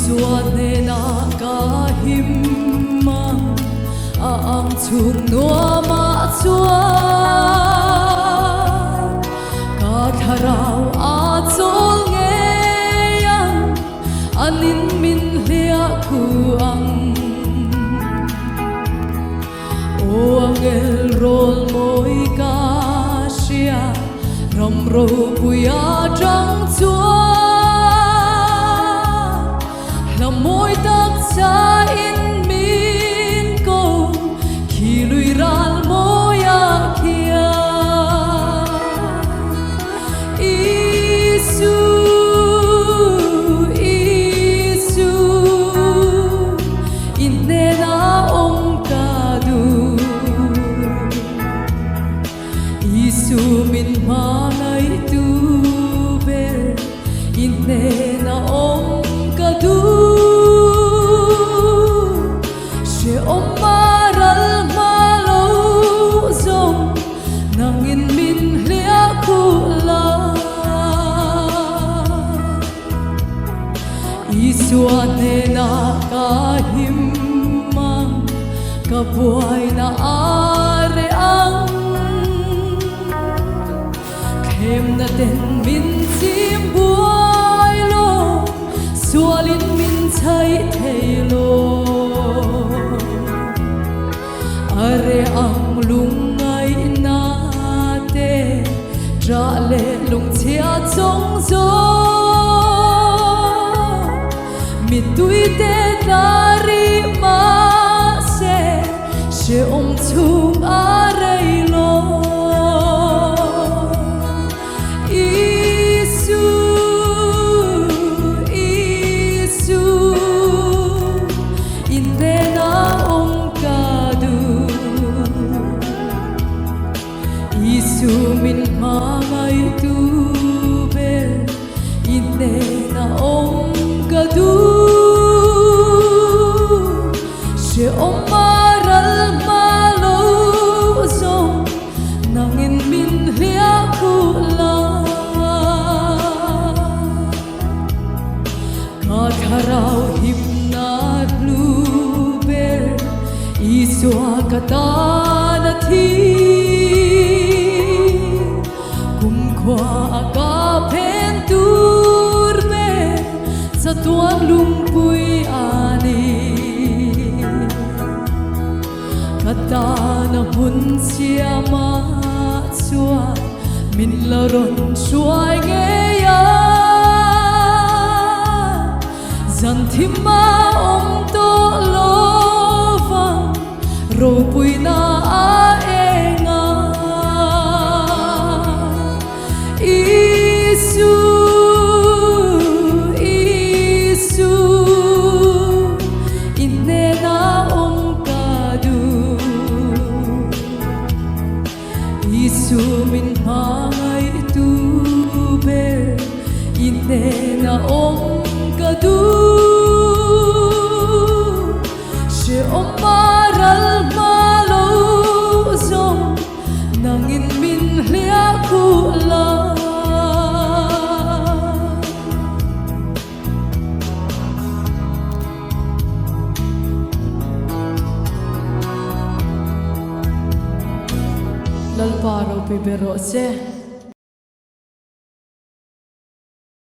Isuane na kahimang ang tungno matua katharaw atol ngayon anin min liaku ang o angel rol mo'y kasya ramro puya jang tua Lamoy taksa in min ko kiluy ral moya kia Isu Isu inena om kadu Isu min manay tuber inena om kadu Omaral malozong nangin min liakula Isuane na kahimang kabuhay na areang kem na ten min simbuay lo sualin min tay telo Are ang lungay nate Drale lung tia zong zo Mitui te dari ma se She tung are lo Isu Isu Indena Isu min mamay tuber inena om kadu She omaral malozong nangin min liakula Katharaw himna luber Isu akatanati Kwa akapenturbe sa tuang lumpuy ani Katanahun siya matsua minlaron suay ngaya Zantima om tolova ropuy na aenga Isu, Isu, inena om kadu Isu min hangay tuber inena om kadu She omaral malozong nangin min liakula Lalparaw pibero se